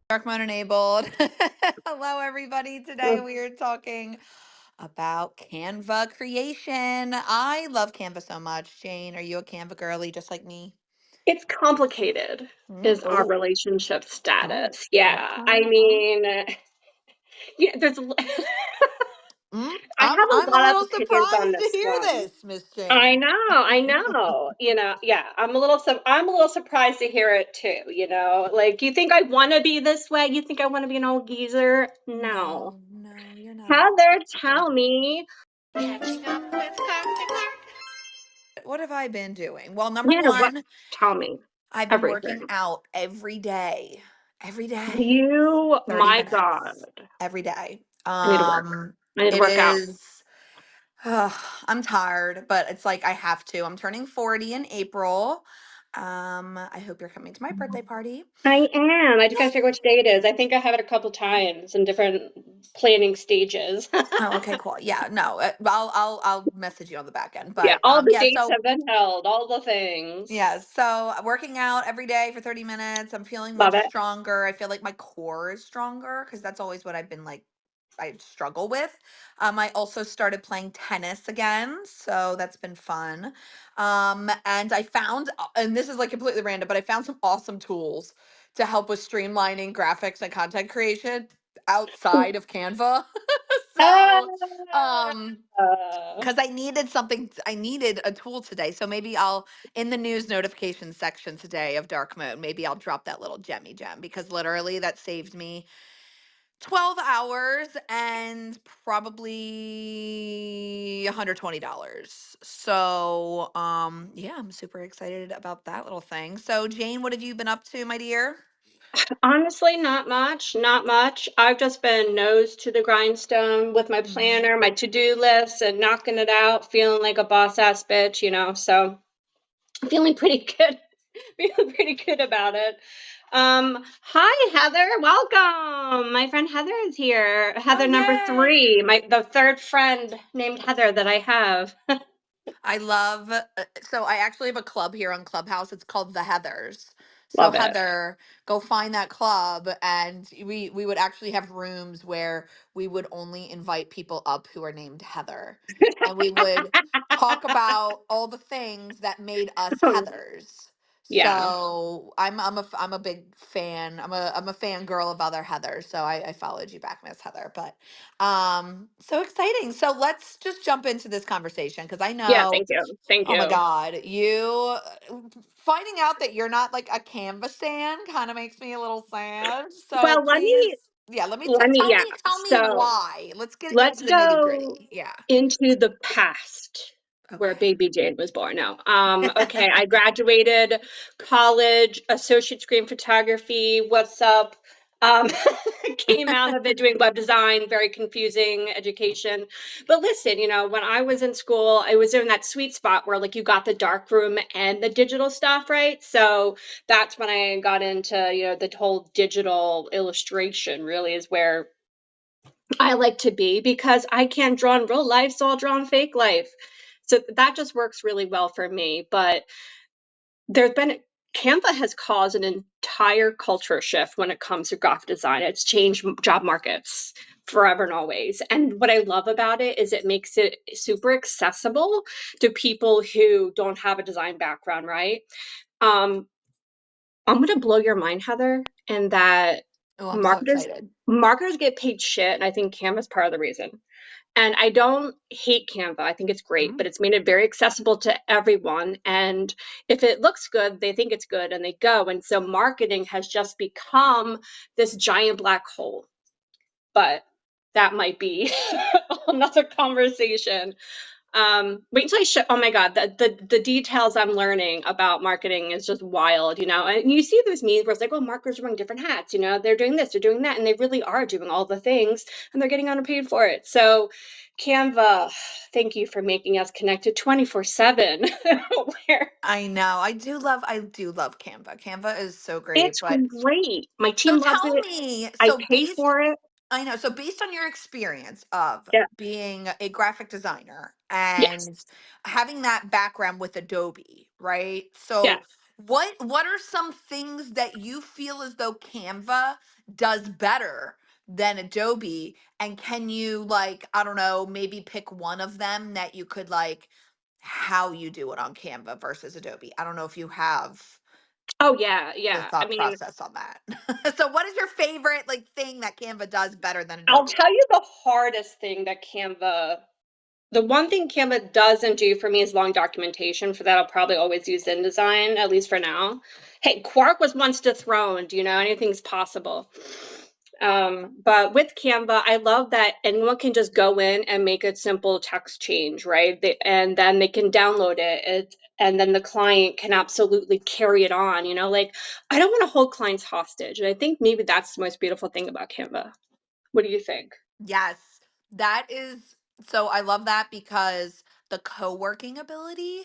Dark mode enabled. Hello, everybody. Today Mm, we are talking about Canva creation. I love Canva so much. Jane, are you a Canva girly just like me? it's complicated is our Oh, relationship oh, status. Yeah, I okay. mean, yeah, I have a I'm a lot of little opinions on surprised to this hear one. this, Miss Jane. I know, yeah, I'm a little surprised to hear it too. Like, you think I wanna be this way? You think I wanna be an old geezer? No. No, no, you're not an old Heather, geezer. tell me. Catching up with Cox and Clark. What have I been doing? Well, number Yeah, what? one, Tell me I've been working everything. out every day. Every day. You 30 my God, minutes every day. I need to work. I need to It work out. is I'm tired, but it's like I have to. I'm turning 40 in April. I hope you're coming to my birthday party. I am. I just gotta Yay. figure which day it is. I think I have it a couple times in different planning stages. Oh, okay, cool. Yeah, no, I'll message you on the back end. Yeah, But all the yeah, dates so have been held, all the things. yeah, so working out every day for 30 minutes. I'm feeling Love much it. stronger. I feel like my core is stronger because that's always what I've been like I struggle with. I also started playing tennis again, so that's been fun. And I found, and this is like completely random, but I found some awesome tools to help with streamlining graphics and content creation outside of Canva. so, um, Uh, because I needed a tool today. So maybe I'll, in the news notification section today of Dark Mode, maybe I'll drop that little gemmy gem because literally that saved me 12 hours and probably $120. So, yeah, I'm super excited about that little thing. So, Jane, what have you been up to, my dear? Honestly, not much, not much. I've just been nose to the grindstone with my Mhm. planner, my to-do list, and knocking it out, feeling like a boss ass bitch. So I'm feeling pretty good. Feeling pretty good about it. Hi Heather, welcome. My friend Heather is here. Oh, Heather number yeah. 3, the third friend named Heather that I have. I love so I actually have a club here on Clubhouse. It's called the Heathers. So Love it. Heather, go find that club and we would actually have rooms where we would only invite people up who are named Heather. And we would talk about all the things that made us Heathers. Yeah. So I'm a big fan. I'm a fan girl of other Heathers. So I followed you back, Miss Heather. But so exciting. So let's just jump into this conversation because I Yeah, know, thank you. Thank oh my you. God, you finding out that you're not like a Canvas stan kind of makes me a little sad. So Well, please, yeah, yeah. tell me So, why. Let's get let's into the nitty go gritty. Yeah. into the past where Okay. baby Jane was born. No. Okay, I graduated college, associate screen photography. What's up? Um, came out of it doing web design, very confusing education. But listen, when I was in school, I was in that sweet spot where like you got the dark room and the digital stuff, right? So that's when I got into, the whole digital illustration really is where I like to be because I can't draw in real life, so I'll draw in fake life. So that just works really well for me. But there's been Canva has caused an entire culture shift when it comes to graphic design. It's changed job markets forever and always. And what I love about it is it makes it super accessible to people who don't have a design background, right? Um, I'm gonna blow your mind, Heather, and that Oh, I'm so marketers excited. marketers get paid shit, and I think Canva's part of the reason. And I don't hate Canva. I think it's great, but Mm. it's made it very accessible to everyone. And if it looks good, they think it's good and they go. And so marketing has just become this giant black hole. But that might be another conversation. Wait until I show. Oh my god, the details I'm learning about marketing is just wild. And you see those memes where it's like, oh, marketers are wearing different hats. They're doing this, they're doing that, and they really are doing all the things, and they're getting underpaid for it. So, Canva, thank you for making us connected 24/7. Where I do love Canva. Canva is so great, it's but great. My so team loves tell it. me, I so pay based for it. I know. So based on your experience of Yeah. being a graphic designer Yes. and having that background with Adobe, right? Yeah. So What are some things that you feel as though Canva does better than Adobe? And can you, like, I don't know, maybe pick one of them that you could, like, how you do it on Canva versus Adobe? I don't know if you have Oh, yeah, the yeah. I thought mean, process on that. So what is your favorite, like, thing that Canva does better than I'll Adobe? tell you the hardest thing that Canva the one thing Canva doesn't do for me is long documentation. For that, I'll probably always use InDesign, at least for now. Hey, Quark was once dethroned, anything's possible. But with Canva, I love that anyone can just go in and make a simple text change, right? And then they can download it, and then the client can absolutely carry it on. Like I don't want to hold clients hostage, and I think maybe that's the most beautiful thing about Canva. What do you think? Yes, that is, so I love that because the co-working ability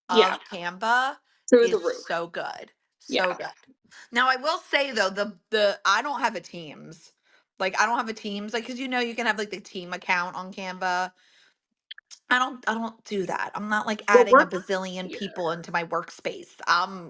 Yeah, of Canva through the is roof. so good. So Yeah. good. Now I will say though, the I don't have a Teams. Like I don't have a Teams, like, because you can have like the team account on Canva. I don't do that. I'm not like Well, adding a we're bazillion yeah, people into my workspace.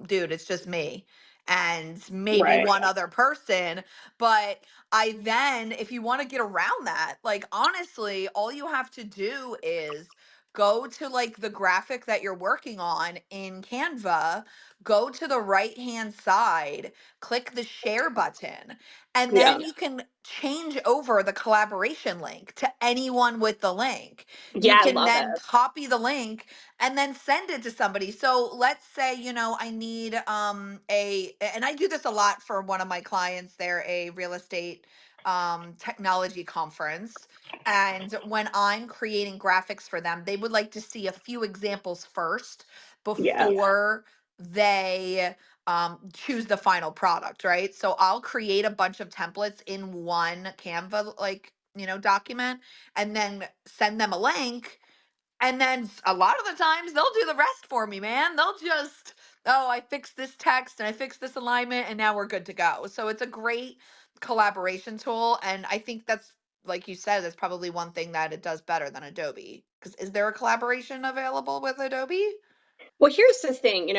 Dude, it's just me and maybe right. one other person. But I then, if you want to get around that, like honestly, all you have to do is go to like the graphic that you're working on in Canva, go to the right hand side, click the share button, and Yeah. then you can change over the collaboration link to anyone with the link. You Yeah, I can love then it. copy the link and then send it to somebody. So let's say, I need and I do this a lot for one of my clients. They're a real estate technology conference. And when I'm creating graphics for them, they would like to see a few examples first Yeah. before they choose the final product, right? So I'll create a bunch of templates in one Canva, like, document, and then send them a link. And then a lot of the times they'll do the rest for me, man. They'll just, oh, I fixed this text and I fixed this alignment and now we're good to go. So it's a great collaboration tool. And I think that's, like you said, that's probably one thing that it does better than Adobe. Because is there a collaboration available with Adobe? Well, here's the thing,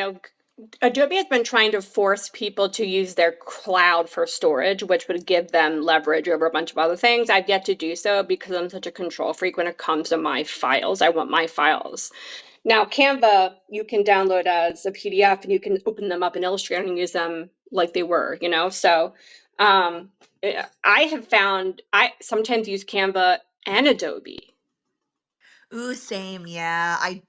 Adobe has been trying to force people to use their cloud for storage, which would give them leverage over a bunch of other things. I've yet to do so because I'm such a control freak when it comes to my files. I want my files. Now, Canva, you can download as a PDF and you can open them up in Illustrator and use them like they were. So, I have found I sometimes use Canva and Adobe. Ooh, same. Yeah, I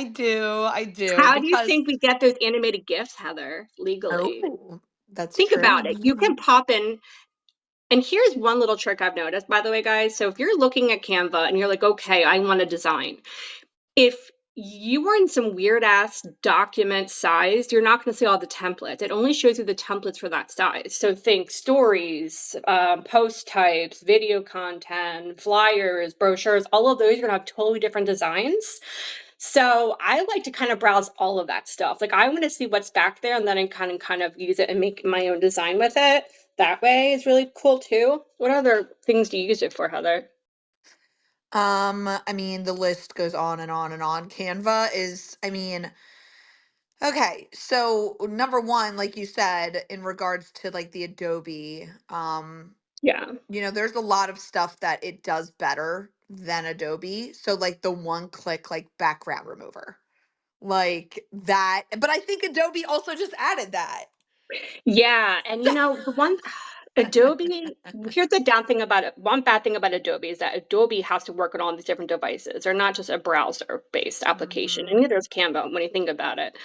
do How do you because think we get those animated GIFs, Heather, legally? oh, that's Think true. about it. You can pop in, and here's one little trick I've noticed, by the way, guys. So if you're looking at Canva and you're like, okay, I want to design, if you were in some weird ass document size, you're not going to see all the templates. It only shows you the templates for that size. So think stories, post types, video content, flyers, brochures, all of those, you're going to have totally different designs. So I like to kind of browse all of that stuff. Like I want to see what's back there and then I kind of use it and make my own design with it. That way is really cool too. What other things do you use it for, Heather? I mean, the list goes on and on and on. Canva is, I mean, okay, so number one, like you said, in regards to like the Adobe, Yeah. there's a lot of stuff that it does better than Adobe. So like the one click like background remover. Like that, but I think Adobe also just added that. Yeah, and the one Adobe, here's the down thing about it. One bad thing about Adobe is that Adobe has to work on all these different devices. They're not just a browser-based application, and Mhm. neither is Canva when you think about it.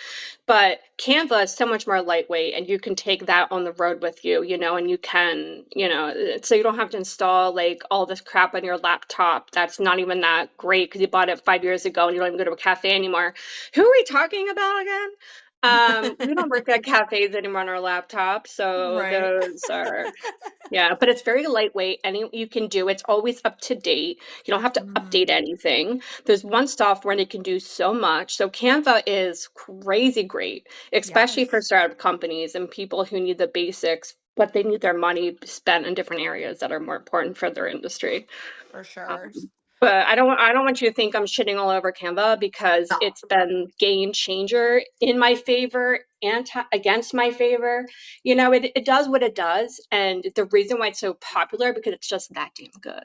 But Canva is so much more lightweight, and you can take that on the road with you, and you can, so you don't have to install like all this crap on your laptop that's not even that great because you bought it 5 years ago and you don't even go to a cafe anymore. Who are we talking about again? We don't work at cafes anymore on our laptops, so Right. those are yeah, but it's very lightweight. Any you can do. It's always up to date. You don't have to update Mhm. anything. There's one software and it can do so much. So Canva is crazy great, especially for Yes, startup companies and people who need the basics, but they need their money spent in different areas that are more important for their industry. for sure. Um, But I don't want you to think I'm shitting all over Canva because No. it's been game changer in my favor, against my favor. It does what it does, and the reason why it's so popular because it's just that damn good.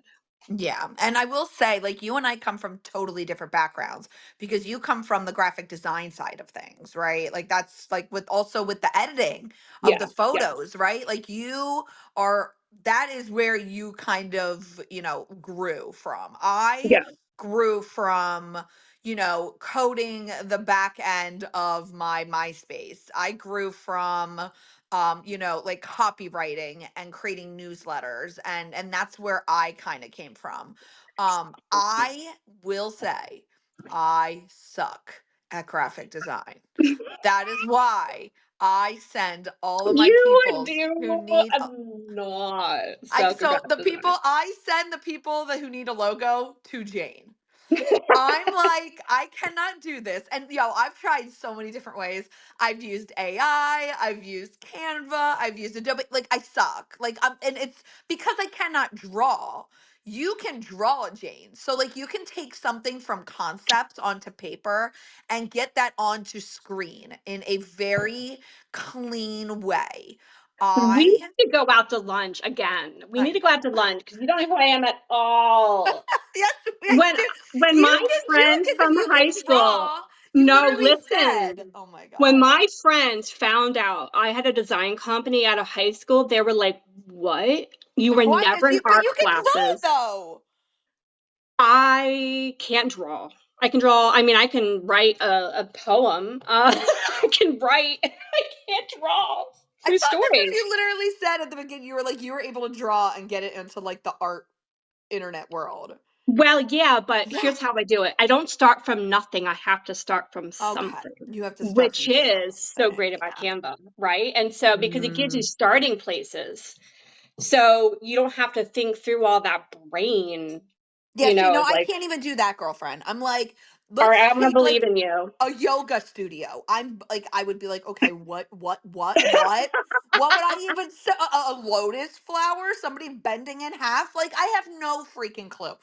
Yeah. And I will say, like, you and I come from totally different backgrounds because you come from the graphic design side of things, right? Like, that's like with also with the editing of the Yeah, yeah, photos, right? Like, are, that is where you kind of, grew from. I yeah. grew from, coding the back end of my MySpace. I grew from, like copywriting and creating newsletters, and that's where I kind of came from. I will say I suck at graphic design. That is why I send all of my You peoples who do need not I suck at so graphic the people design. I send the people that who need a logo to Jane. I'm like, I cannot do this. And I've tried so many different ways. I've used AI, I've used Canva, I've used Adobe. Like, I suck. Like, and it's because I cannot draw. You can draw, Jane. So, like, you can take something from concept onto paper and get that onto screen in a very clean way. We I need to go out to lunch again. We I need to go out to lunch because you don't know who I am at all. Yes, we When do. when You my can draw friends because if from you high can school draw, you no, literally listen. said, "Oh my When god." my friends found out I had a design company out of high school, they were like, "What? You were Why? never Because in but art you can draw classes." though. I can't draw. I can draw. I mean, I can write a poem. I can write. I can't draw. I True thought that's what story. you literally said at the beginning. You were like you were able to draw and get it into like the art internet world. Well, yeah, but Yeah. here's how I do it. I don't start from nothing. I have to start from Okay. something, You have to start which from is so something. great about Yeah. Canva, right? And so because it gives you Mm. starting places. So you don't have to think through all that brain, Yeah, see, no, I like, can't even do that, girlfriend. I'm like, "All let's right, I'm gonna take believe like in you." a yoga studio. I'm like, I would be like, okay, what would I even say? A lotus flower? Somebody bending in half? Like, I have no freaking clue.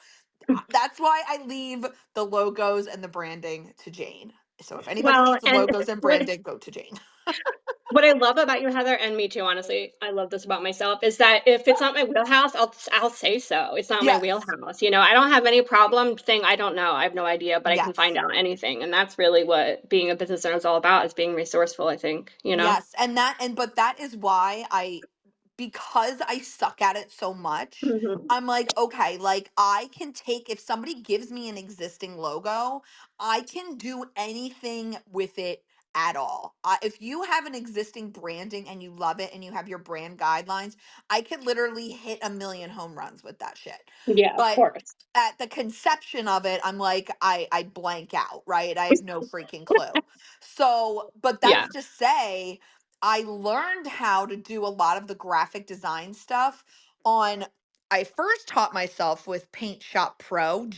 That's why I leave the logos and the branding to Jane. So if anybody Well, needs and logos and what branding, go to Jane. what I love about you, Heather, and me too, honestly, I love this about myself, is that if it's not my wheelhouse, I'll say so. It's not my Yes. wheelhouse. I don't have any problem saying I don't know. I have no idea, but I can Yes. find out anything. And that's really what being a business owner is all about, is being resourceful, I think. Yes. But that is why because I suck at it so much, Mhm. I'm like, okay, like I can take, if somebody gives me an existing logo, I can do anything with it at all. If you have an existing branding and you love it and you have your brand guidelines, I could literally hit a million home runs with that shit. Yeah, of But course. at the conception of it, I'm like, I blank out, right? I have no freaking clue. So, but Yeah. that's to say, I learned how to do a lot of the graphic design stuff on I first taught myself with Paint Shop Pro,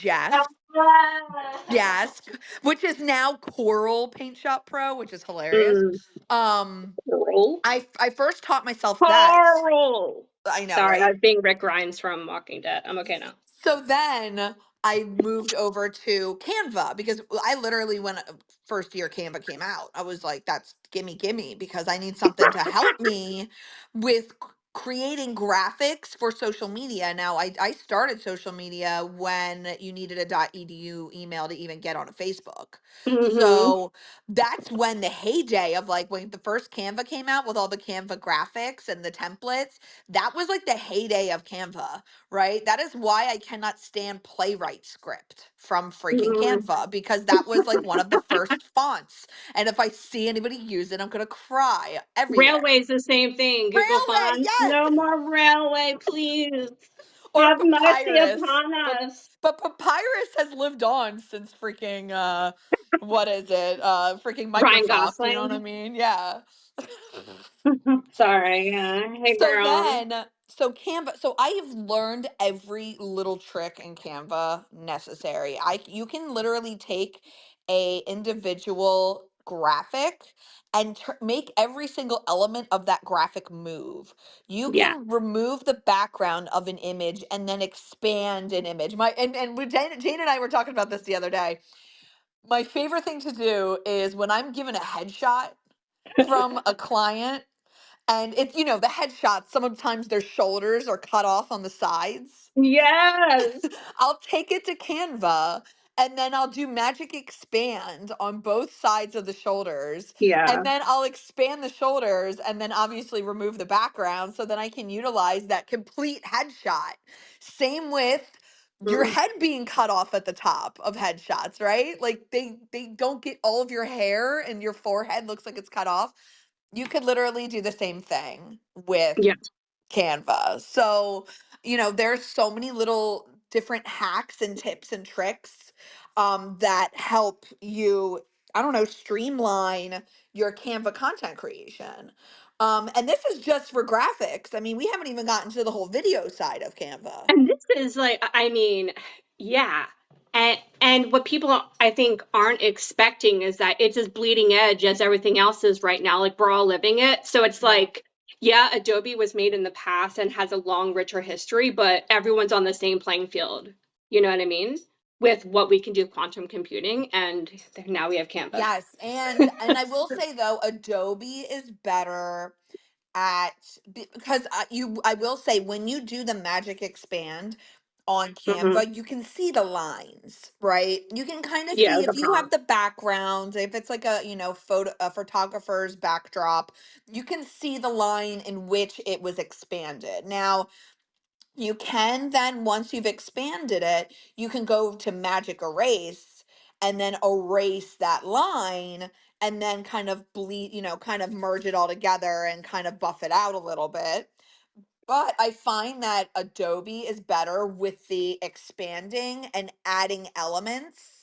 which is now Coral Paint Shop Pro, which is hilarious. Mm. Um Coral. I first taught myself that. Coral. I know, Sorry, I right? was being Rick Grimes from Walking Dead. I'm okay now. So then I moved over to Canva because I literally, when first year Canva came out, I was like, that's gimme, gimme, because I need something to help me with creating graphics for social media. Now, I started social media when you needed a .edu email to even get on a Facebook. Mhm. So that's when the heyday of like when the first Canva came out with all the Canva graphics and the templates, that was like the heyday of Canva, right? That is why I cannot stand Playwright Script from freaking Mm. Canva because that was like one of the first fonts. And if I see anybody use it, I'm going to cry everywhere. Railway's the same thing. Google Railway, Fonts. yes. No more railway, please. Or Have mercy Papyrus. upon But us. Papyrus has lived on since freaking what is it? Freaking Ryan Microsoft, you know what I Gosling. mean? Yeah. Sorry. Hey, So girl. then, so Canva, so I have learned every little trick in Canva necessary. You can literally take a individual graphic and make every single element of that graphic move. You Yeah. can remove the background of an image and then expand an image. Jane and I were talking about this the other day. My favorite thing to do is when I'm given a headshot from a client, and it's, the headshots, sometimes their shoulders are cut off on the sides. Yes. I'll take it to Canva and then I'll do magic expand on both sides of the shoulders. And Yeah. then I'll expand the shoulders and then obviously remove the background so then I can utilize that complete headshot. Same with your Mm. head being cut off at the top of headshots, right? Like they don't get all of your hair and your forehead looks like it's cut off. You could literally do the same thing with Yeah. Canva. So, there's so many little different hacks and tips and tricks that help you, I don't know, streamline your Canva content creation. And this is just for graphics. I mean, we haven't even gotten to the whole video side of Canva. And this is like, I mean, yeah. And what people I think aren't expecting is that it's as bleeding edge as everything else is right now. Like we're all living it. So it's Yeah. like, yeah, Adobe was made in the past and has a long, richer history, but everyone's on the same playing field. You know what I mean? With what we can do with quantum computing, and now we have Canva. Yes, and I will say though, Adobe is better at because I will say when you do the magic expand on Hmm. Canva, you can see the lines, right? You can kind of Yeah, see with if the you have prompt. the background, if it's like a, a photographer's backdrop, you can see the line in which it was expanded. Now, you can then, once you've expanded it, you can go to magic erase and then erase that line and then kind of kind of merge it all together and kind of buff it out a little bit. But I find that Adobe is better with the expanding and adding elements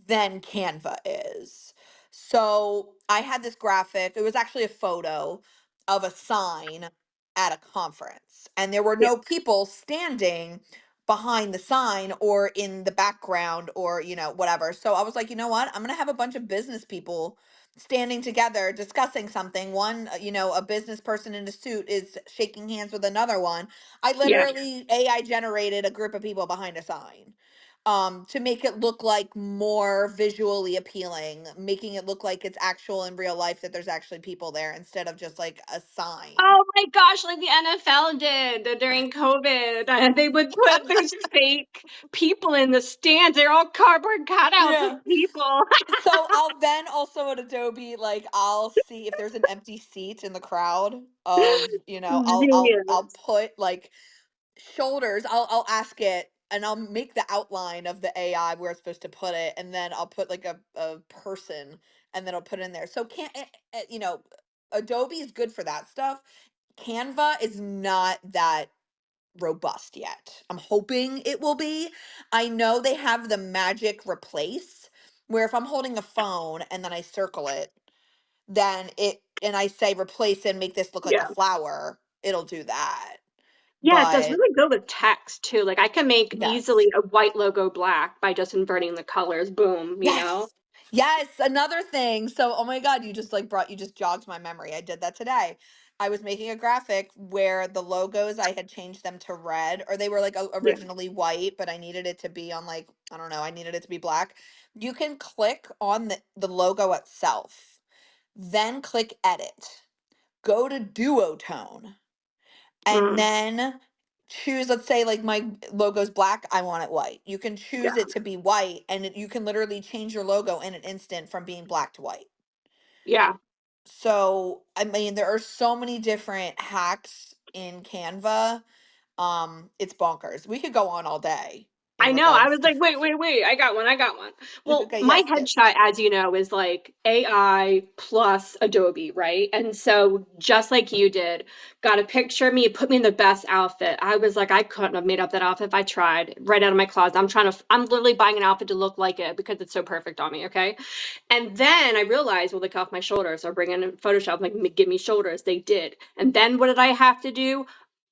than Canva is. So I had this graphic, it was actually a photo of a sign at a conference, and there were Yeah. no people standing behind the sign or in the background or, whatever. So I was like, you know what? I'm going to have a bunch of business people standing together discussing something. One, a business person in a suit is shaking hands with another one. I Yeah. literally AI generated a group of people behind a sign to make it look like more visually appealing, making it look like it's actual in real life that there's actually people there instead of just like a sign. Oh my gosh, like the NFL did during COVID. They would put those fake people in the stands. They're all cardboard cutouts Yeah. of people. So I'll then also at Adobe, like I'll see if there's an empty seat in the crowd of, I'll Genius. put like shoulders. I'll ask it and I'll make the outline of the AI where it's supposed to put it, and then I'll put like a person and then I'll put it in there. So can't Adobe is good for that stuff. Canva is not that robust yet. I'm hoping it will be. I know they have the magic replace where if I'm holding a phone and then I circle it, then and I say replace and make this look like a Yeah. flower, it'll do that. Yeah, it does But really good with text too. Like I can make yes. easily a white logo black by just inverting the colors. Boom, you know? Yes. Yes, another thing. So, oh my God, you just jogged my memory. I did that today. I was making a graphic where the logos I had changed them to red, or they were like Yeah. originally white, but I needed it to be on like, I don't know, I needed it to be black. You can click on the logo itself, then click edit, go to duotone, and Mm, then choose, let's say like my logo's black, I want it white. You can choose yeah. it to be white and you can literally change your logo in an instant from being black to white. Yeah. So I mean there are so many different hacks in Canva. It's bonkers. We could go on all day in I know. I regards was to like, wait, wait, wait. I got one. I got one. Well, okay, my yes, yes. headshot, as you know, is like AI plus Adobe, right? And so, just like you did, got a picture of me, put me in the best outfit. I was like, I couldn't have made up that outfit if I tried. Right out of my closet. I'm literally buying an outfit to look like it because it's so perfect on me, okay? And then I realized, well, they cut off my shoulders. So I bring in Photoshop, like, give me shoulders. They did. And then what did I have to do?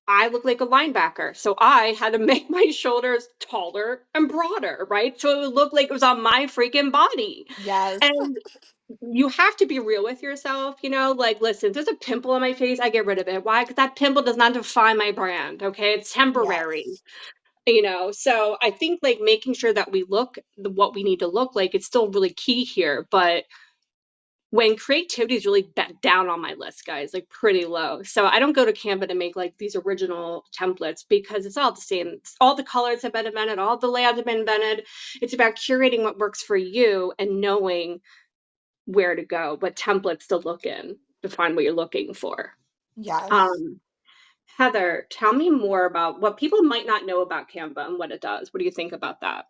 I look like a linebacker. So I had to make my shoulders taller and broader, right? So it would look like it was on my freaking body. Yes. And you have to be real with yourself, like, listen, if there's a pimple on my face, I get rid of it. Why? Because that pimple does not define my brand. Okay. It's temporary, Yes. So I think like making sure that we look what we need to look like, it's still really key here. But when creativity is really down on my list, guys, like pretty low. So I don't go to Canva to make like these original templates because it's all the same. All the colors have been invented, all the layouts have been invented. It's about curating what works for you and knowing where to go, what templates to look in to find what you're looking for. Yes. Um, Heather, tell me more about what people might not know about Canva and what it does. What do you think about that?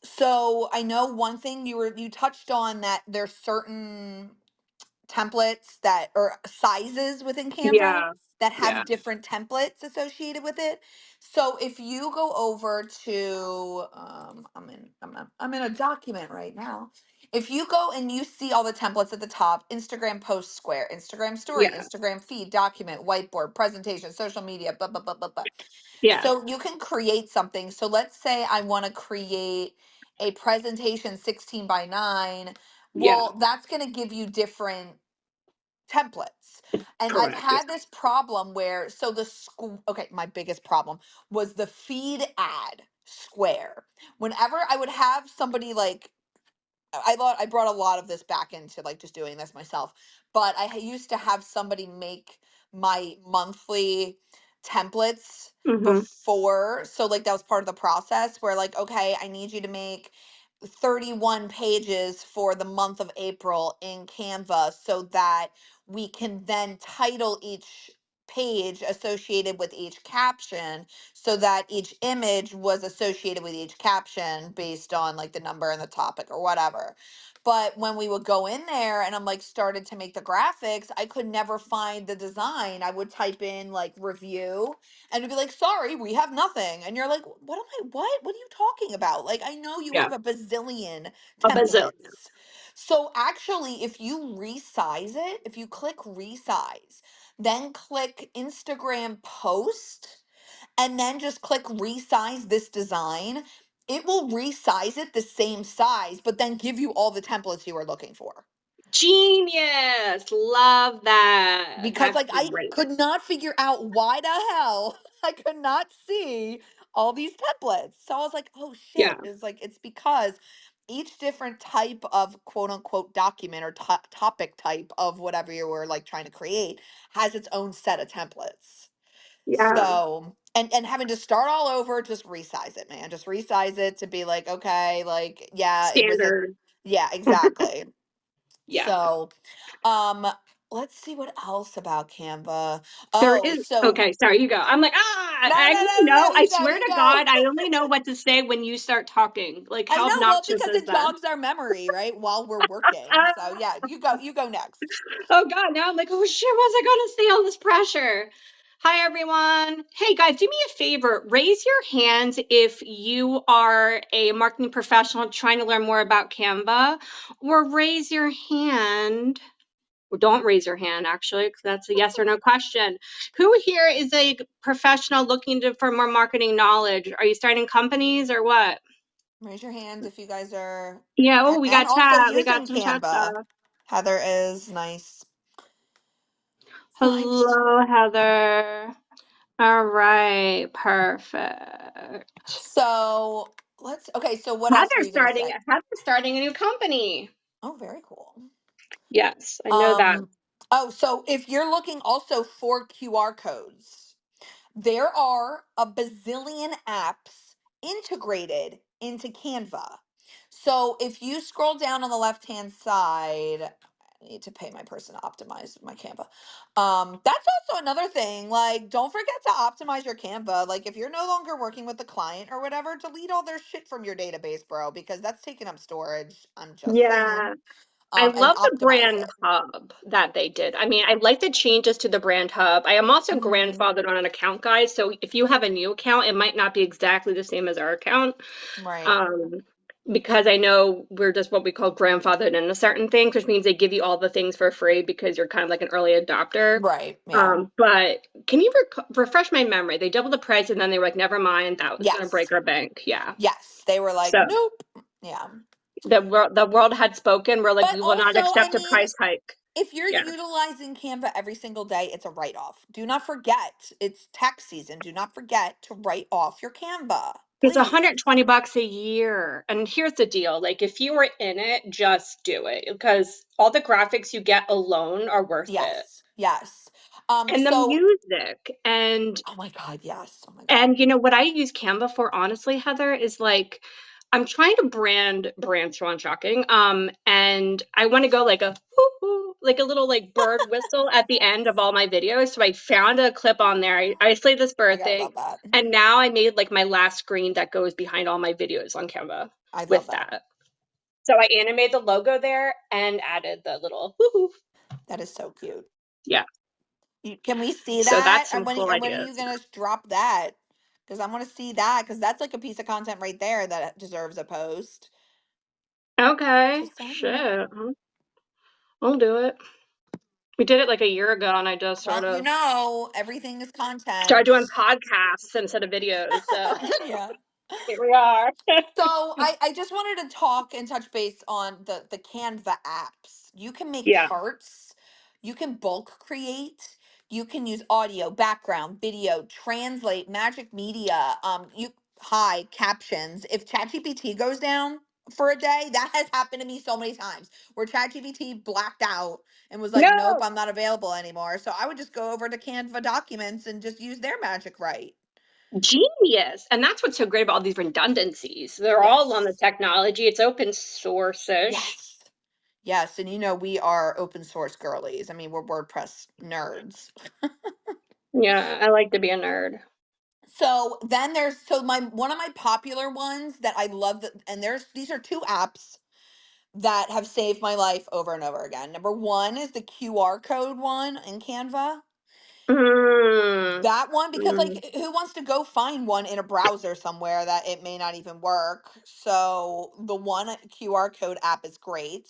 So I know one thing you touched on that there's certain templates that or sizes within Canva Yeah, that yeah, have different templates associated with it. So if you go over to I'm in a document right now. If you go and you see all the templates at the top, Instagram post square, Instagram story, yeah, Instagram feed, document, whiteboard, presentation, social media, blah blah blah blah blah. yeah, So you can create something. So let's say I want to create a presentation 16 by 9. yeah. Well, that's going to give you different templates. And I've Correct. Yeah. had this problem where, so the school, okay, my biggest problem was the feed ad square. Whenever I would have somebody like, I thought I brought a lot of this back into like just doing this myself, but used to have somebody make my monthly templates Mm-hmm. before. So like that was part of the process where like, okay, I need you to make 31 pages for the month of April in Canva so that we can then title each page associated with each caption so that each image was associated with each caption based on like the number and the topic or whatever. But when we would go in there and I'm like started to make the graphics, I could never find the design. I would type in like review and it'd be like, sorry, we have nothing. And you're like, what am I, what? What are you talking about? Like, I know you Yeah. have a bazillion A bazillion. templates. So actually, if you resize it, if you click resize, then click Instagram post, and then just click resize this design, it will resize it the same size, but then give you all the templates you are looking for. Genius. Love that. Because That's like I great. could not figure out why the hell I could not see all these templates. So I was like, oh Yeah. shit. It's like it's because each different type of quote unquote document or topic type of whatever you were like trying to create has its own set of templates. Yeah. So, and having to start all over, just resize it, man. Just resize it to be like, okay, like, yeah, it was a, Standard. yeah, exactly. Yeah. So, um, let's see what else about Canva. There Oh, is so okay, sorry, you go. I'm like, no, no, I no, only no, know, no, I you go, swear you to go. God, I only know what to say when you start talking. Like, I how know, well, obnoxious because is it that? jogs our memory, right, while we're working. So yeah, you go next. Oh God, now I'm like, oh shit, what's I gonna say? All this pressure. Hi everyone. Hey guys, do me a favor. Raise your hands if you are a marketing professional trying to learn more about Canva, or raise your hand. Or don't raise your hand, actually, because that's a yes or no question. Who here is a professional looking for more marketing knowledge? Are you starting companies or what? Raise your hands if you guys are, Yeah. Oh, we and got also chat. We got using some chat Canva. stuff. Heather is nice. Nice. Hello, Heather. All right, perfect. So okay, so what else were you gonna say? Heather's starting a new company. Oh, very cool. Yes, I know that. Um, oh, so if you're looking also for QR codes, there are a bazillion apps integrated into Canva. So if you scroll down on the left hand side, I need to pay my person to optimize my Canva. That's also another thing. Like, don't forget to optimize your Canva. Like, if you're no longer working with the client or whatever, delete all their shit from your database, bro, because that's taking up storage. I'm just saying. Yeah. I And love the optimize brand it. hub that they did. I mean, I like the changes to the brand hub. I am also Hmm. grandfathered on an account, guys. So if you have a new account, it might not be exactly the same as our account. Right. Um, because I know we're just what we call grandfathered in a certain thing, which means they give you all the things for free because you're kind of like an early adopter. Right. Yeah. But can you refresh my memory? They doubled the price and then they were like, never mind, that was going to break Yes. our bank. Yeah. Yes. They were like, So nope. Yeah. the world had spoken. We're like, But we will not also, I accept a mean, price hike. if you're Yeah. utilizing Canva every single day, it's a write off. Do not forget, it's tax season. Do not forget to write off your Canva, It's please. $120 a year. And here's the deal. Like if you were in it, just do it because all the graphics you get alone are worth it. Yes. Yes. And the So, music and oh my God, yes. Oh my God. and what I use Canva for, honestly, Heather, is like I'm trying to brand Sean shocking. And I want to go like a hoo-hoo, like a little like bird whistle at the end of all my videos. So I found a clip on there. I say this I gotta birthday, love that. and now I made like my last screen that goes behind all my videos on Canva I love with that. that. So I animated the logo there and added the little woohoo. That is so cute. Yeah. Can we see So that? that's some cool When are ideas. you gonna drop that? Because I want to see that because that's like a piece of content right there that deserves a post. Okay. Just saying. Shit. I'll do it. We did it like a year ago, and I just Well, sort of everything is started content. doing podcasts instead of videos. So Yeah. here we are. So I just wanted to talk and touch base on the Canva apps. You can make Yeah. charts, you can bulk create, you can use audio, background, video, translate, magic media, you hi, captions. If ChatGPT goes down for a day, that has happened to me so many times where ChatGPT blacked out and was like, "Nope, No, I'm not available anymore." So I would just go over to Canva documents and just use their magic right. genius. And that's what's so great about all these redundancies. They're all on the Yes. technology. It's open source-ish. Yes. Yes, and we are open source girlies. I mean, we're WordPress nerds. Yeah, I like to be a nerd. So then there's so my one of my popular ones that I love and these are two apps that have saved my life over and over again. Number one is the QR code one in Canva. Mm, That one because mm, like who wants to go find one in a browser somewhere that it may not even work. So the one QR code app is great.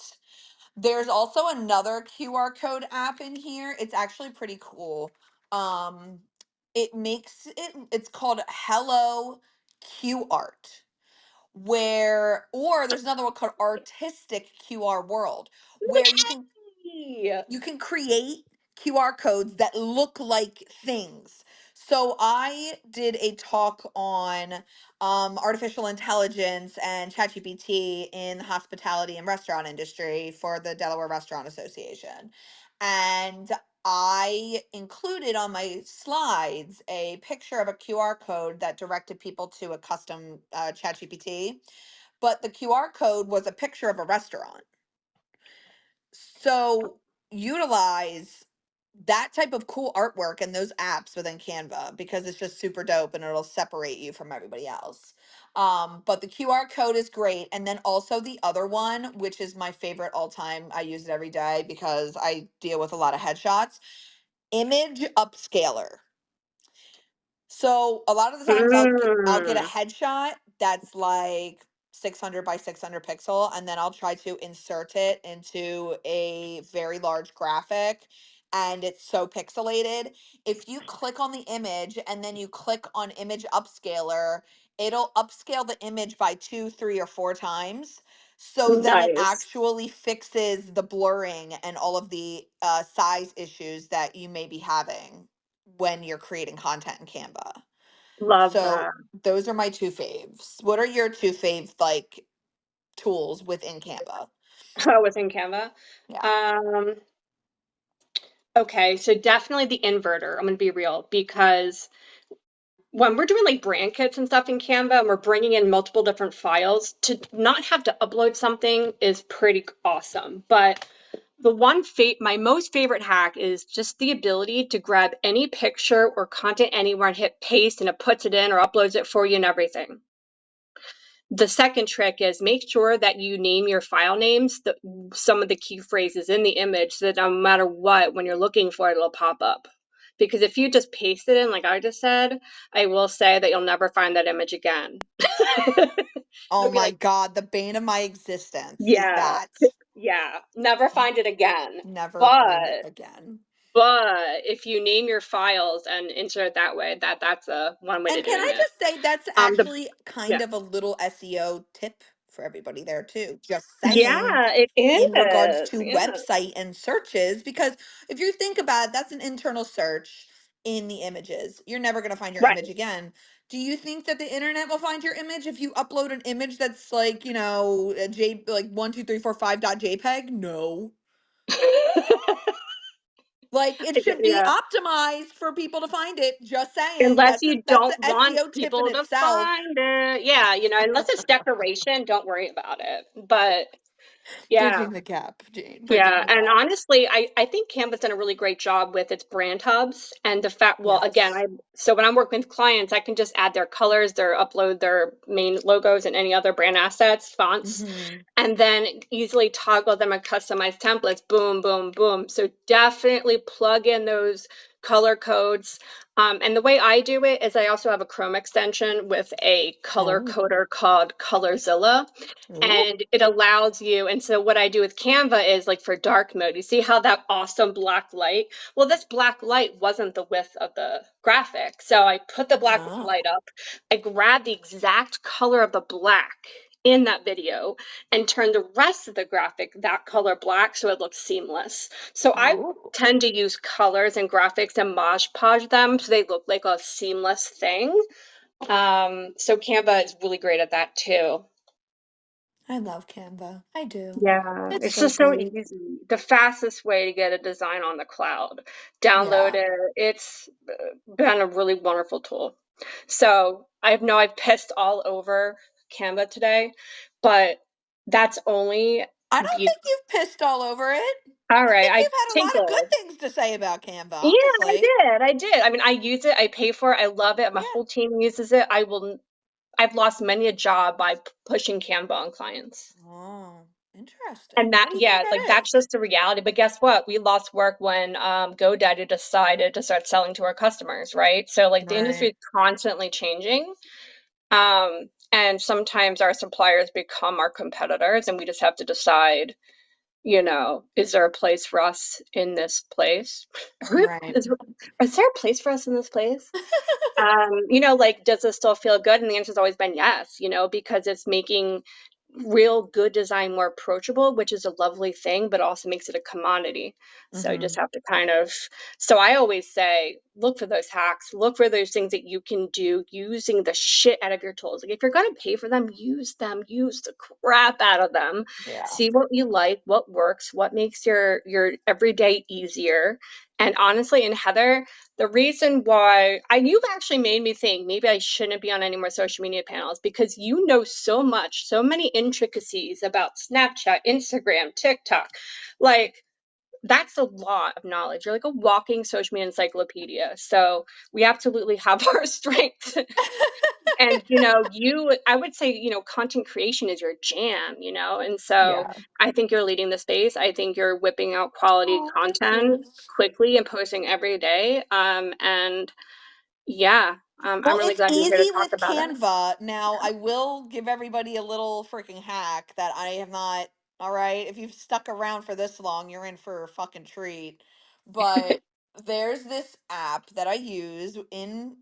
There's also another QR code app in here. It's actually pretty cool. Um it's called Hello Q Art. Where or there's another one called Artistic QR World where yay! you can create QR codes that look like things. So I did a talk on artificial intelligence and ChatGPT in the hospitality and restaurant industry for the Delaware Restaurant Association. And I included on my slides a picture of a QR code that directed people to a custom ChatGPT, but the QR code was a picture of a restaurant. So utilize that type of cool artwork and those apps within Canva because it's just super dope and it'll separate you from everybody else. But the QR code is great. And then also the other one, which is my favorite all time, I use it every day because I deal with a lot of headshots, image upscaler. So a lot of the times I'll get a Mm, headshot that's like 600 by 600 pixel and then I'll try to insert it into a very large graphic and it's so pixelated. If you click on the image and then you click on image upscaler, it'll upscale the image by 2, 3 or 4 times. So then it nice. actually fixes the blurring and all of the size issues that you may be having when you're creating content in Canva. Love So that. those are my two faves. What are your two fave like tools within Canva? Within Canva. Yeah. Um, okay, so definitely the inverter. I'm gonna be real because when we're doing like brand kits and stuff in Canva and we're bringing in multiple different files, to not have to upload something is pretty awesome. But my most favorite hack is just the ability to grab any picture or content anywhere and hit paste and it puts it in or uploads it for you and everything. The second trick is make sure that you name your file names, some of the key phrases in the image so that no matter what, when you're looking for it, it'll pop up. because if you just paste it in like I just said, I will say that you'll never find that image again. Oh You'll be my like, god, the bane of my existence is "Yeah, that. yeah, never find it again." Never find it But again. if you name your files and insert it that way, that's a one way to And can doing I it. just say that's The actually Yeah. kind of a little SEO tip for everybody there too. Just saying, Yeah, it in regards is, to yeah. website and searches, because if you think about it, that's an internal search in the images. You're never going to find your Right. image again. Do you think that the internet will find your image if you upload an image that's like, you know, a J like 1 2 3 4 5 .jpg? No. Like it should be Yeah. optimized for people to find it. Just saying. Unless That's you that's don't the want SEO tip in people to itself. find it. Yeah, unless it's decoration, don't worry about it. But yeah. Bridging the gap, Jane. Bridging Yeah, the and gap. honestly, I think Canva's done a really great job with its brand hubs and the fact well, again, Yes. when I'm working with clients, I can just add their colors, their upload their main logos and any other brand assets, fonts, Mhm. and then easily toggle them and customize templates. Boom, boom, boom. So definitely plug in those color codes. And the way I do it is I also have a Chrome extension with a color Oh. coder called Colorzilla, Ooh. and it allows you and so what I do with Canva is like for dark mode, you see how that awesome black light? Well, this black light wasn't the width of the graphic. So I put the black Oh. light up, I grabbed the exact color of the black in that video and turned the rest of the graphic that color black so it looks seamless. So I Ooh. tend to use colors and graphics and Mod Podge them so they look like a seamless thing. So Canva is really great at that too. I love Canva. I do. Yeah, It's it's so just so great. easy. The fastest way to get a design on the cloud. Download Yeah. it. It's been a really wonderful tool. So I know I've pissed all over Canva today, but that's only I don't be think you've pissed all over it. all I right. think I you've had a lot of good tinkled. things to say about Canva, Yeah, I honestly. did. I did. I mean, I use it. I pay for it. I love it. My Yeah. whole team uses it. I've lost many a job by pushing Canva on clients. Oh, And interesting. that Why do you think yeah, that like, is? that's just the reality, but guess what? We lost work when, GoDaddy decided to start selling to our customers, right? So, like, the industry Right. is constantly changing, and sometimes our suppliers become our competitors, and we just have to decide, is there a place for us in this place? Right. Is there a place for us in this place? Like, does this still feel good? And the answer's always been yes, because it's making real good design more approachable, which is a lovely thing, but also makes it a commodity. So you just Mhm. have to so I always say, look for those hacks, look for those things that you can do using the shit out of your tools. Like if you're going to pay for them, use the crap out of them. Yeah. See what you like, what works, what makes your everyday easier. And honestly, and Heather, the reason why you've actually made me think maybe I shouldn't be on any more social media panels because you know so much, so many intricacies about Snapchat, Instagram, TikTok. Like, that's a lot of knowledge. You're like a walking social media encyclopedia. So we absolutely have our strengths. And I would say, content creation is your jam, and so Yeah. I think you're leading the space. I think you're whipping out quality Oh, thank content you. quickly and posting every day. And yeah, I'm Well, really it's glad you're here to easy talk with about it. Canva. Now, I will give everybody a little freaking hack that I have not. All right. If you've stuck around for this long, you're in for a fucking treat. But there's this app that I use in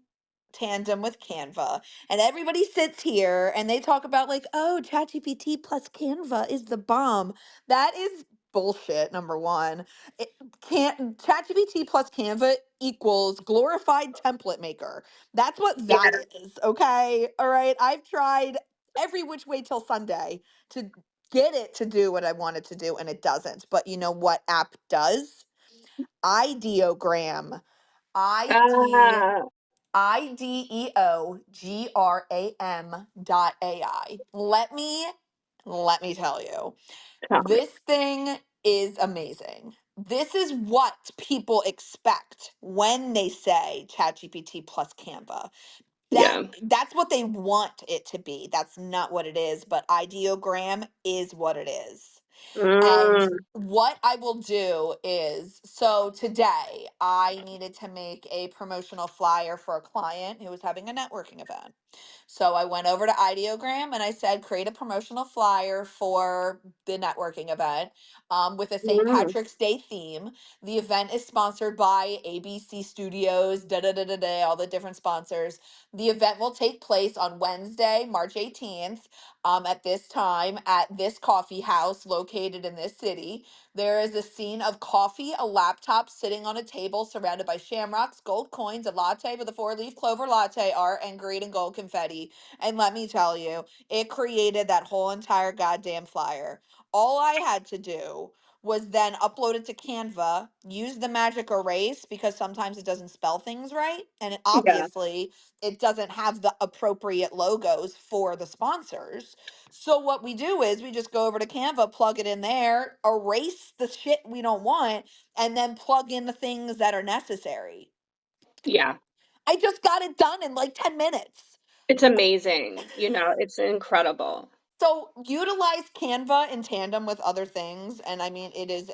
tandem with Canva, and everybody sits here and they talk about, like, oh, ChatGPT plus Canva is the bomb. That is bullshit, number one. It can't ChatGPT plus Canva equals glorified template maker. That's what Yeah. that is. Okay. All right. I've tried every which way till Sunday to get it to do what I want it to do, and it doesn't. But you know what app does? Ideogram. I D Ah, IDEOGRAM.ai. Let me tell you. tell me. This thing is amazing. This is what people expect when they say ChatGPT plus Canva. That Yeah. that's what they want it to be. That's not what it is, but ideogram is what it is. And Mm, what I will do is, so today I needed to make a promotional flyer for a client who was having a networking event. So I went over to Ideogram and I said, create a promotional flyer for the networking event with a St. Mm, Patrick's Day theme. The event is sponsored by ABC Studios, da da da da da, all the different sponsors. The event will take place on Wednesday, March 18th, at this time at this coffee house located in this city. There is a scene of coffee, a laptop sitting on a table surrounded by shamrocks, gold coins, a latte with a four-leaf clover latte art, and green and gold confetti. And let me tell you, it created that whole entire goddamn flyer. All I had to do was then upload it to Canva, use the magic erase because sometimes it doesn't spell things right. And yeah, obviously, it doesn't have the appropriate logos for the sponsors. So what we do is we just go over to Canva, plug it in there, erase the shit we don't want, and then plug in the things that are necessary. yeah. I just got it done in like 10 minutes. It's amazing, you know, it's incredible. So utilize Canva in tandem with other things, and I mean it is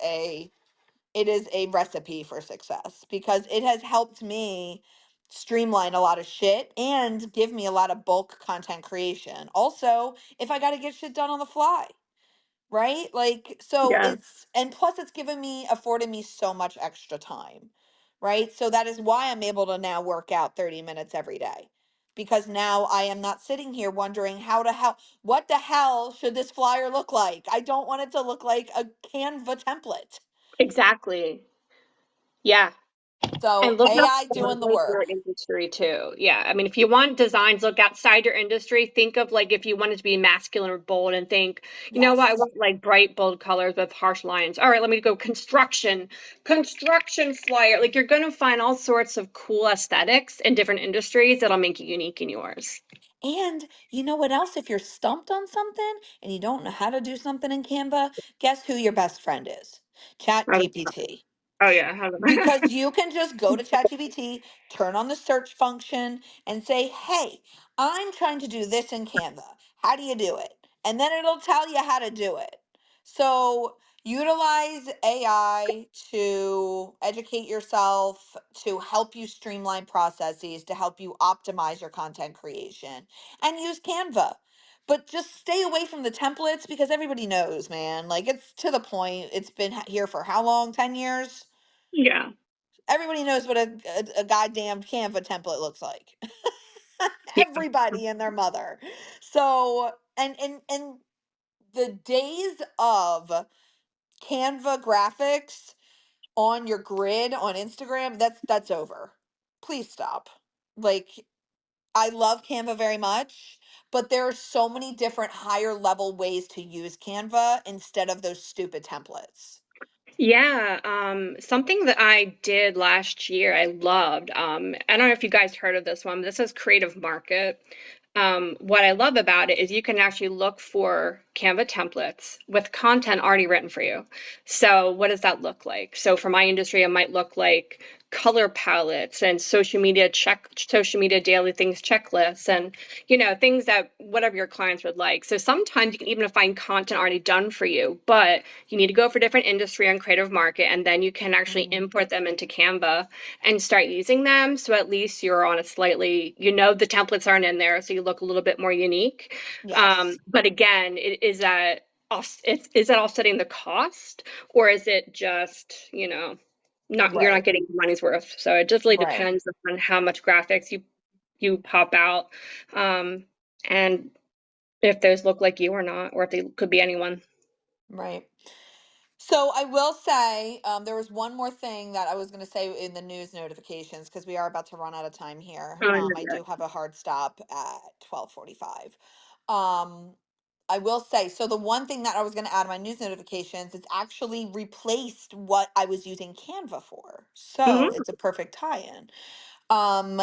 a recipe for success because it has helped me streamline a lot of shit and give me a lot of bulk content creation. Also, if I got to get shit done on the fly, right? Like, so Yeah, it's, and plus it's given me, afforded me so much extra time, right? So that is why I'm able to now work out 30 minutes every day because now I am not sitting here wondering how to hell, what the hell should this flyer look like? I don't want it to look like a Canva template. exactly. Yeah. And So look AI doing the outside your work. industry too. Yeah, I mean, if you want designs, look outside your industry. Think of like if you wanted to be masculine or bold, and think, you know what, I Yes. want like bright, bold colors with harsh lines. All right, let me go construction flyer. Like you're gonna find all sorts of cool aesthetics in different industries that'll make you unique in yours. And you know what else? If you're stumped on something and you don't know how to do something in Canva, guess who your best friend is? Chat Oh, GPT. oh yeah, have Because them. you can just go to ChatGPT, turn on the search function, and say, hey, I'm trying to do this in Canva. How do you do it? And then it'll tell you how to do it. So utilize AI to educate yourself, to help you streamline processes, to help you optimize your content creation, and use Canva. But just stay away from the templates because everybody knows, man. Like it's to the point. It's been here for how long? 10 years? Yeah, Everybody knows what a goddamn Canva template looks like. yeah, Everybody and their mother. So, and the days of Canva graphics on your grid on Instagram, that's over. Please stop. Like I love Canva very much, but there are so many different higher level ways to use Canva instead of those stupid templates. yeah. Something that I did last year, I loved. I don't know if you guys heard of this one. This is Creative Market. What I love about it is you can actually look for Canva templates with content already written for you. So, what does that look like? So, for my industry, it might look like color palettes and social media daily things checklists, and things that whatever your clients would like. So sometimes you can even find content already done for you, but you need to go for different industry on Creative Market, and then you can actually Mm, import them into Canva and start using them. So at least you're on a slightly, the templates aren't in there, so you look a little bit more unique. yes. But again, is that offsetting the cost, or is it just, not you're not Right. getting your money's worth? So it just really Right. depends on how much graphics you pop out, um, and if those look like you or not, or if they could be anyone. Right. So I will say there was one more thing that I was going to say in the news notifications because we are about to run out of time here. Oh, I no, do have a hard stop at 12:45. Um, I will say so. The one thing that I was going to add in my news notifications is actually replaced what I was using Canva for. So Mhm. it's a perfect tie-in.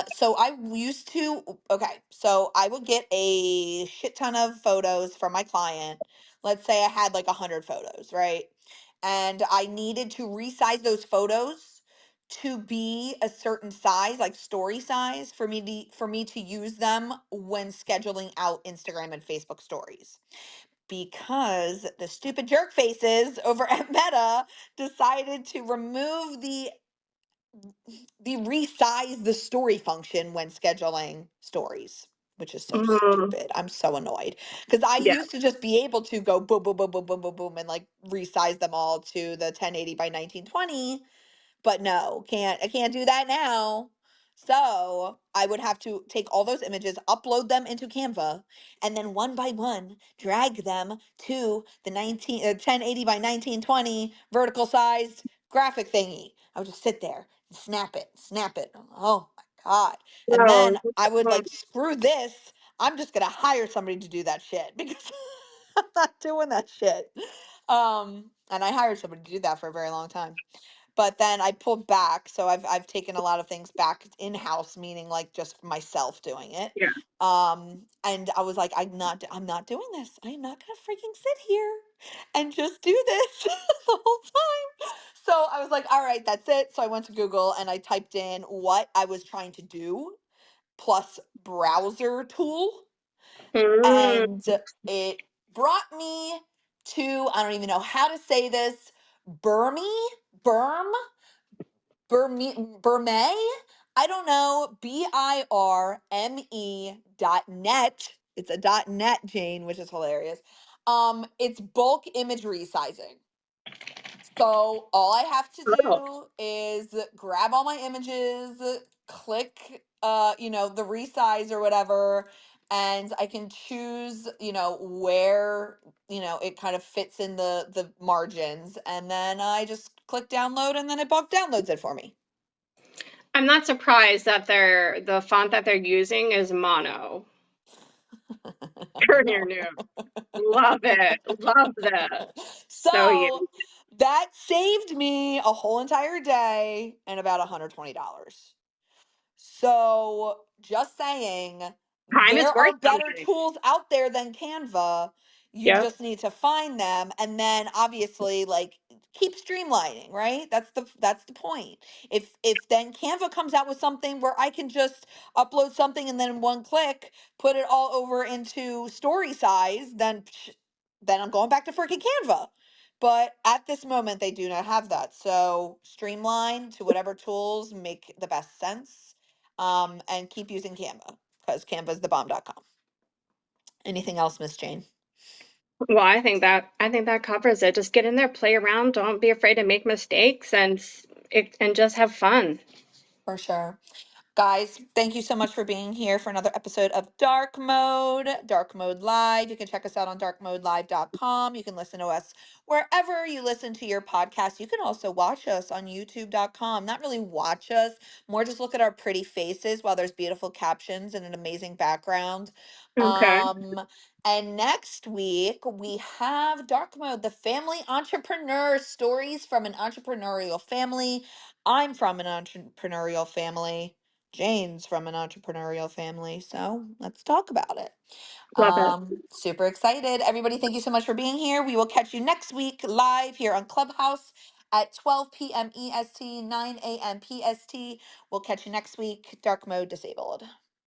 So I used to, okay, so I would get a shit ton of photos from my client. Let's say I had like 100 photos, right? And I needed to resize those photos to be a certain size, like story size, for me to use them when scheduling out Instagram and Facebook stories. Because the stupid jerk faces over at Meta decided to remove the the resize the story function when scheduling stories, which is so Mm, stupid. I'm so annoyed because I yeah. used to just be able to go boom, boom, boom, boom, boom, boom, boom, and like resize them all to the 1080 by 1920. But no, I can't do that now. So I would have to take all those images, upload them into Canva, and then one by one drag them to the 1080 by 1920 vertical sized graphic thingy. I would just sit there and snap it, snap it. Oh my God. And No. then I would Mm, like, screw this. I'm just gonna hire somebody to do that shit because I'm not doing that shit. And I hired somebody to do that for a very long time, but then I pulled back. So I've taken a lot of things back in-house, meaning like just myself doing it. yeah. And I was like, I'm not doing this. I'm not gonna freaking sit here and just do this the whole time. So I was like, all right, that's it. So I went to Google and I typed in what I was trying to do plus browser tool, Mm, and it brought me to, I don't even know how to say this, Burmy, Berm, Burme. I don't know. BIRME.net. It's a .net, Jane, which is hilarious. It's bulk image resizing. So all I have to oh, do is grab all my images, click the resize or whatever, and I can choose, where, it kind of fits in the margins, and then I just click download and then it bulk downloads it for me. I'm not surprised that the font that they're using is mono. I Turn your know. new. Love it. Love this. So yeah. So that saved me a whole entire day and about $120. So, just saying, Time is there worth are better something. tools out there than Canva. You Yep. just need to find them, and then obviously like keep streamlining, right? That's the point. If then Canva comes out with something where I can just upload something and then in one click put it all over into story size, then I'm going back to freaking Canva. But at this moment, they do not have that. So streamline to whatever tools make the best sense, and keep using Canva because Canva is the bomb.com. Anything else, Miss Jane? Well, I think that covers it. Just get in there, play around, don't be afraid to make mistakes, and just have fun. For sure. Guys, thank you so much for being here for another episode of Dark Mode Live. You can check us out on darkmodelive.com. You can listen to us wherever you listen to your podcast. You can also watch us on youtube.com. Not really watch us, more just look at our pretty faces while there's beautiful captions and an amazing background. Okay. Um, and next week we have Dark Mode, the family entrepreneur stories from an entrepreneurial family. I'm from an entrepreneurial family. Jane's from an entrepreneurial family, so let's talk about it. Love it. Super excited. Everybody, thank you so much for being here. We will catch you next week live here on Clubhouse at 12 p.m. EST, 9 a.m. PST. We'll catch you next week. Dark mode disabled.